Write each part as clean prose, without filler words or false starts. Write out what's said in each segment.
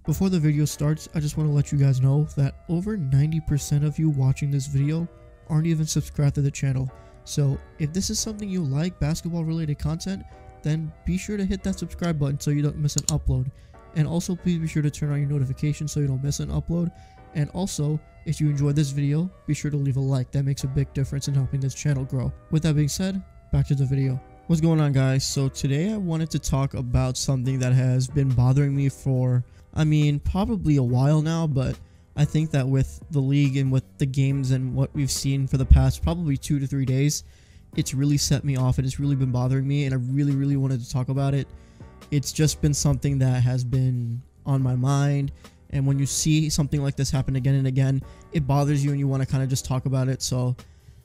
Before the video starts, I just want to let you guys know that over 90% of you watching this video aren't even subscribed to the channel. So if this is something you like, basketball related content, then be sure to hit that subscribe button so you don't miss an upload. And also please be sure to turn on your notifications so you don't miss an upload. And also, if you enjoyed this video, be sure to leave a like. That makes a big difference in helping this channel grow. With that being said, back to the video. What's going on, guys? So today I wanted to talk about something that has been bothering me for, probably a while now, but I think that with the league and with the games and what we've seen for the past probably 2 to 3 days, it's really set me off and it's really been bothering me, and I really wanted to talk about it. It's just been something that has been on my mind, and when you see something like this happen again and again, it bothers you and you want to kind of just talk about it. So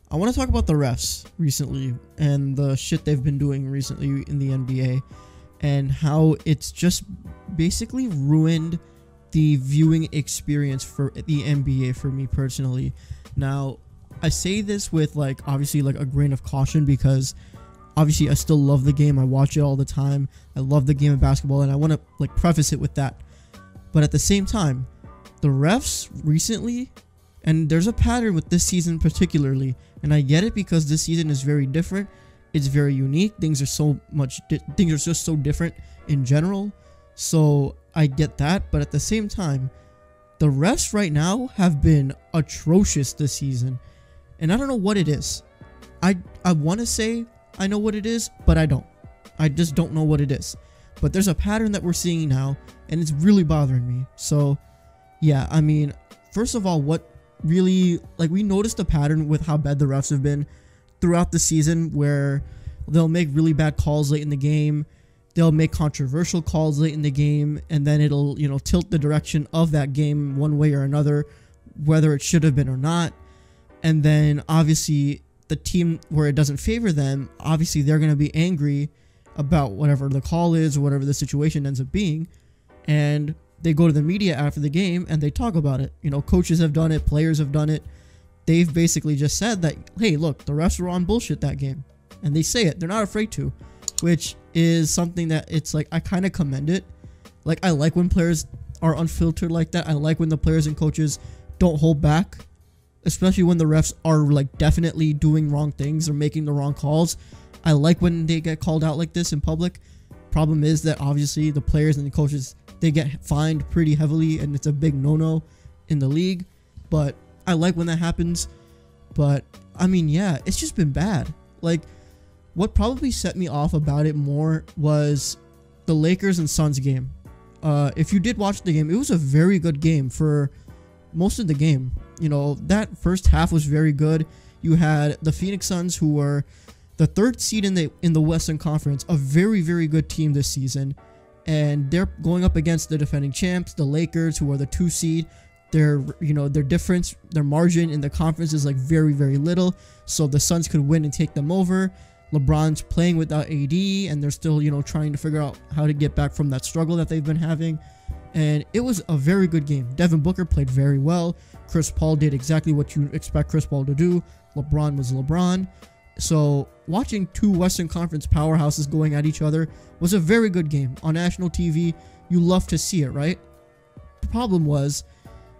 I want to talk about the refs recently and the shit they've been doing recently in the NBA, and how it's just basically ruined the viewing experience for the NBA for me personally. Now, I say this with obviously a grain of caution, because obviously I still love the game. I watch it all the time. I love the game of basketball, and I want to preface it with that. But at the same time, the refs recently, and there's a pattern with this season particularly, and I get it because this season is very different. It's very unique. Things are just so different in general. So I get that, but at the same time, the refs right now have been atrocious this season, and I don't know what it is. I want to say I know what it is, but I don't. I just don't know what it is. But there's a pattern that we're seeing now, and it's really bothering me. So yeah, first of all, what really, we noticed a pattern with how bad the refs have been throughout the season, where they'll make really bad calls late in the game. They'll make controversial calls late in the game, and then it'll, tilt the direction of that game one way or another, whether it should have been or not. And then obviously the team where it doesn't favor them, obviously they're going to be angry about whatever the call is or whatever the situation ends up being, and they go to the media after the game and they talk about it. Coaches have done it, players have done it. They've basically just said that, hey, look, the refs were on bullshit that game, and they say it. They're not afraid to, which is something that it's I kind of commend it. I like when players are unfiltered like that. I like when the players and coaches don't hold back, especially when the refs are definitely doing wrong things or making the wrong calls. I like when they get called out like this in public. Problem is that obviously the players and the coaches, they get fined pretty heavily, and it's a big no-no in the league. But I like when that happens. But yeah, it's just been bad. What probably set me off about it more was the Lakers and Suns game. If you did watch the game, it was a very good game for most of the game. That first half was very good. You had the Phoenix Suns, who were the 3rd seed in the Western Conference, a very good team this season, and they're going up against the defending champs, the Lakers, who are the 2 seed. Their difference, their margin in the conference is very little, so the Suns could win and take them over. LeBron's playing without AD, and they're still trying to figure out how to get back from that struggle that they've been having. And it was a very good game. Devin Booker played very well. Chris Paul did exactly what you expect Chris Paul to do. LeBron was LeBron. So watching 2 Western Conference powerhouses going at each other was a very good game. On national TV, you love to see it, right? The problem was,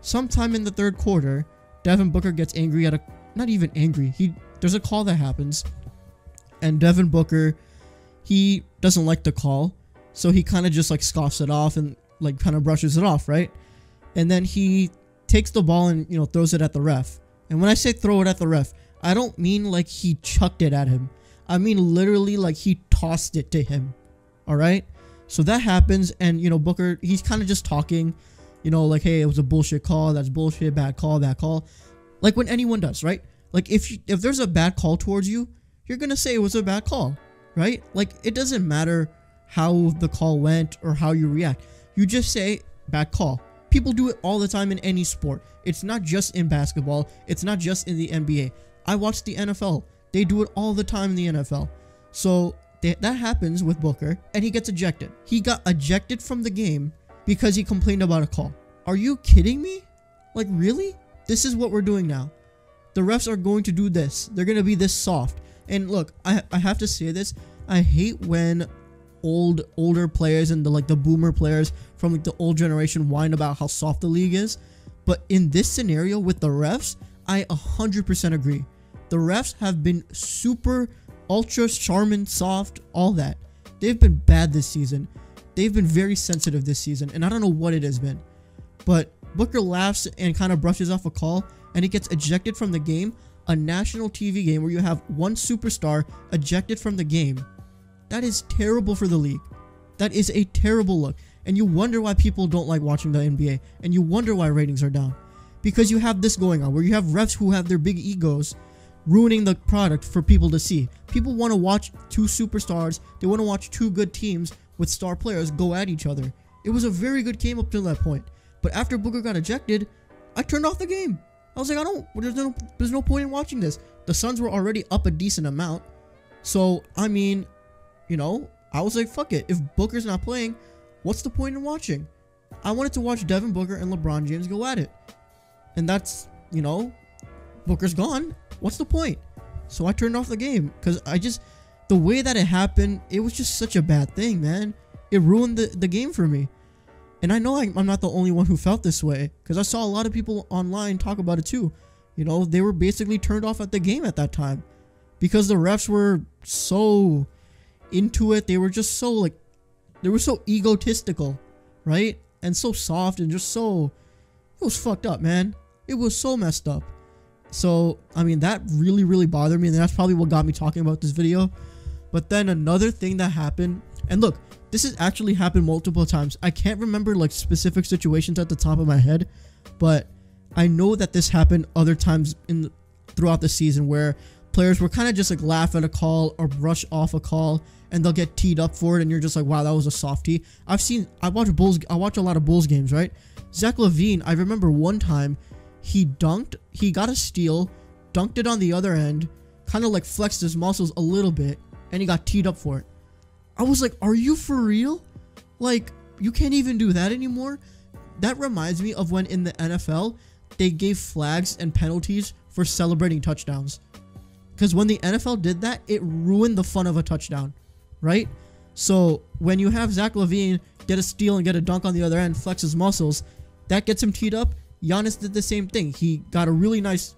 sometime in the 3rd quarter, Devin Booker gets angry at not even angry. There's a call that happens, and Devin Booker, he doesn't like the call, so he kind of just scoffs it off and kind of brushes it off, right? And then he takes the ball and throws it at the ref. And when I say throw it at the ref, I don't mean he chucked it at him. I mean literally he tossed it to him. All right? So that happens, and Booker, he's kind of just talking, hey, it was a bullshit call, that's bullshit, bad call, that call. When anyone does, right? If there's a bad call towards you, you're going to say it was a bad call, right? It doesn't matter how the call went or how you react. You just say bad call. People do it all the time in any sport. It's not just in basketball. It's not just in the NBA. I watch the NFL. They do it all the time in the NFL. So that happens with Booker, and he gets ejected. He got ejected from the game because he complained about a call. Are you kidding me? Really? This is what we're doing now. The refs are going to do this. They're going to be this soft. And look, I have to say this. I hate when older players and the boomer players from like the old generation whine about how soft the league is. But in this scenario with the refs, I 100% agree. The refs have been super ultra charming, soft, all that. They've been bad this season. They've been very sensitive this season, and I don't know what it has been. But Booker laughs and kind of brushes off a call, and he gets ejected from the game. A national TV game where you have one superstar ejected from the game. That is terrible for the league. That is a terrible look. And you wonder why people don't like watching the NBA. And you wonder why ratings are down. Because you have this going on where you have refs who have their big egos ruining the product for people to see. People want to watch two superstars. They want to watch two good teams with star players go at each other. It was a very good game up to that point. But after Booker got ejected, I turned off the game. I was like, there's no point in watching this. The Suns were already up a decent amount. So, I mean, you know, I was like, fuck it. If Booker's not playing, what's the point in watching? I wanted to watch Devin Booker and LeBron James go at it. And that's, you know, Booker's gone. What's the point? So I turned off the game because the way that it happened, it was just such a bad thing, man. It ruined the game for me. And I know I'm not the only one who felt this way, because I saw a lot of people online talk about it too. You know, they were basically turned off at the game at that time because the refs were so into it. They were just so like, they were so egotistical, right? And so soft and just so, it was fucked up, man. It was so messed up. So, I mean, that really, really bothered me, and that's probably what got me talking about this video. But then another thing that happened, and look, this has actually happened multiple times. I can't remember like specific situations at the top of my head, but I know that this happened other times throughout the season where players were kind of just like laugh at a call or brush off a call, and they'll get teed up for it, and you're just like, wow, that was a softie. I watch a lot of Bulls games, right? Zach LaVine, I remember one time he got a steal, dunked it on the other end, kind of like flexed his muscles a little bit, and he got teed up for it. I was like, are you for real? Like, you can't even do that anymore? That reminds me of when in the NFL, they gave flags and penalties for celebrating touchdowns. Because when the NFL did that, it ruined the fun of a touchdown, right? So when you have Zach LaVine get a steal and get a dunk on the other end, flex his muscles, that gets him teed up. Giannis did the same thing. He got a really nice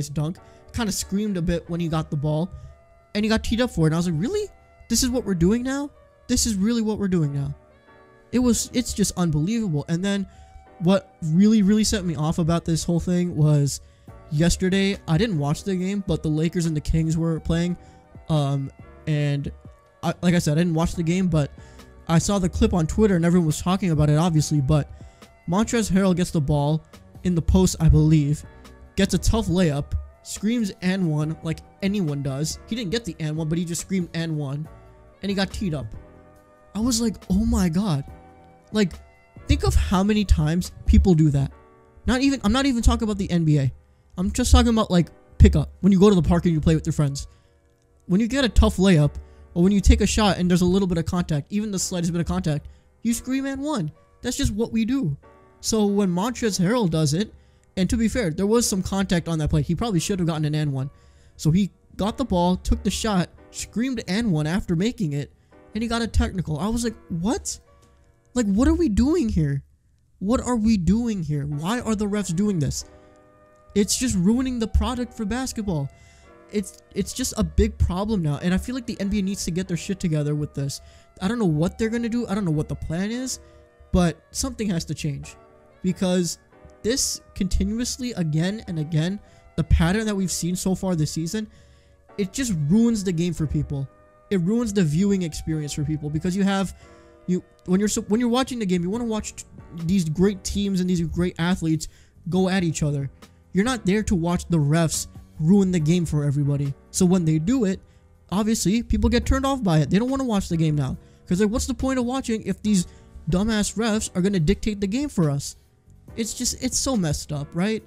dunk, kind of screamed a bit when he got the ball, and he got teed up for it. And I was like, really? This is what we're doing now? This is really what we're doing now. It's just unbelievable. And then what really, really set me off about this whole thing was yesterday, I didn't watch the game, but the Lakers and the Kings were playing. And like I said, I didn't watch the game, but I saw the clip on Twitter and everyone was talking about it, obviously. But Montrezl Harrell gets the ball in the post, I believe, gets a tough layup, screams and one like anyone does. He didn't get the and one, but he just screamed and one, and he got teed up. I was like, oh my god. Like, think of how many times people do that. I'm not even talking about the NBA. I'm just talking about like pickup. When you go to the park and you play with your friends. When you get a tough layup, or when you take a shot and there's a little bit of contact, even the slightest bit of contact, you scream and one. That's just what we do. So when Montrezl Harrell does it, and to be fair, there was some contact on that play. He probably should have gotten an and one. So he got the ball, took the shot, screamed and one after making it, and he got a technical. I was like, what? Like, what are we doing here? What are we doing here? Why are the refs doing this? It's just ruining the product for basketball. It's just a big problem now, and I feel like the NBA needs to get their shit together with this. I don't know what they're gonna do. I don't know what the plan is, but something has to change, because this continuously again and again, the pattern that we've seen so far this season, it just ruins the game for people. It ruins the viewing experience for people, because when you're watching the game, you want to watch these great teams and these great athletes go at each other. You're not there to watch the refs ruin the game for everybody. So when they do it, obviously people get turned off by it. They don't want to watch the game now, because like, what's the point of watching if these dumbass refs are going to dictate the game for us? It's so messed up, right?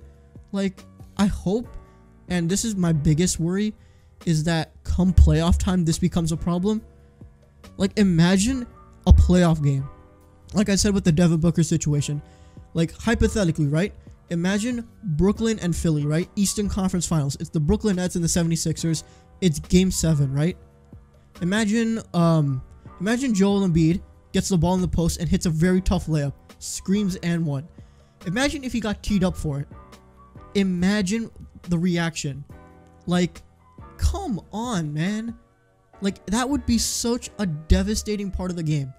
Like, I hope, and this is my biggest worry, is that come playoff time, this becomes a problem. Like, imagine a playoff game. Like I said with the Devin Booker situation. Like, hypothetically, right? Imagine Brooklyn and Philly, right? Eastern Conference Finals. It's the Brooklyn Nets and the 76ers. It's Game 7, right? Imagine Imagine Joel Embiid gets the ball in the post and hits a very tough layup, screams and one. Imagine if he got teed up for it. Imagine the reaction. Like, come on, man. Like, that would be such a devastating part of the game.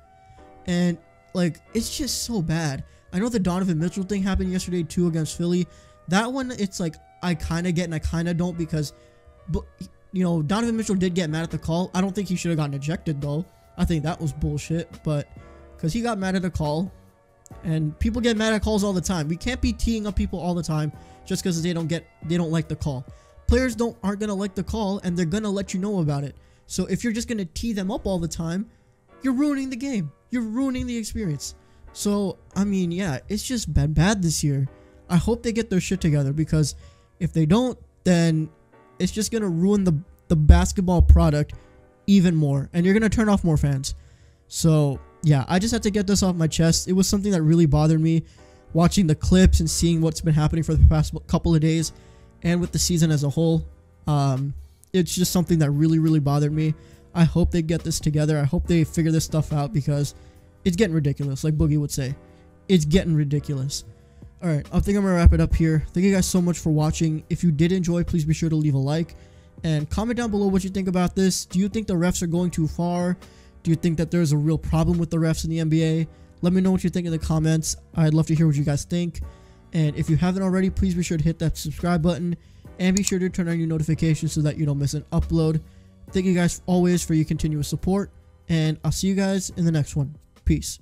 And, like, it's just so bad. I know the Donovan Mitchell thing happened yesterday, too, against Philly. That one, it's like, I kind of get and I kind of don't because, but, you know, Donovan Mitchell did get mad at the call. I don't think he should have gotten ejected, though. I think that was bullshit, but because he got mad at a call, and people get mad at calls all the time. We can't be teeing up people all the time just because they don't like the call. Players aren't gonna like the call, and they're gonna let you know about it. So if you're just gonna tee them up all the time, you're ruining the game. You're ruining the experience. So I mean, yeah, it's just bad this year. I hope they get their shit together, because if they don't, then it's just gonna ruin the basketball product even more, and you're gonna turn off more fans. So yeah, I just had to get this off my chest. It was something that really bothered me, watching the clips and seeing what's been happening for the past couple of days and with the season as a whole. It's just something that really bothered me. I hope they get this together. I hope they figure this stuff out, because it's getting ridiculous, like Boogie would say. It's getting ridiculous. Alright, I think I'm gonna wrap it up here. Thank you guys so much for watching. If you did enjoy, please be sure to leave a like and comment down below what you think about this. Do you think the refs are going too far? Do you think that there's a real problem with the refs in the NBA? Let me know what you think in the comments. I'd love to hear what you guys think. And if you haven't already, please be sure to hit that subscribe button and be sure to turn on your notifications so that you don't miss an upload. Thank you guys always for your continuous support, and I'll see you guys in the next one. Peace.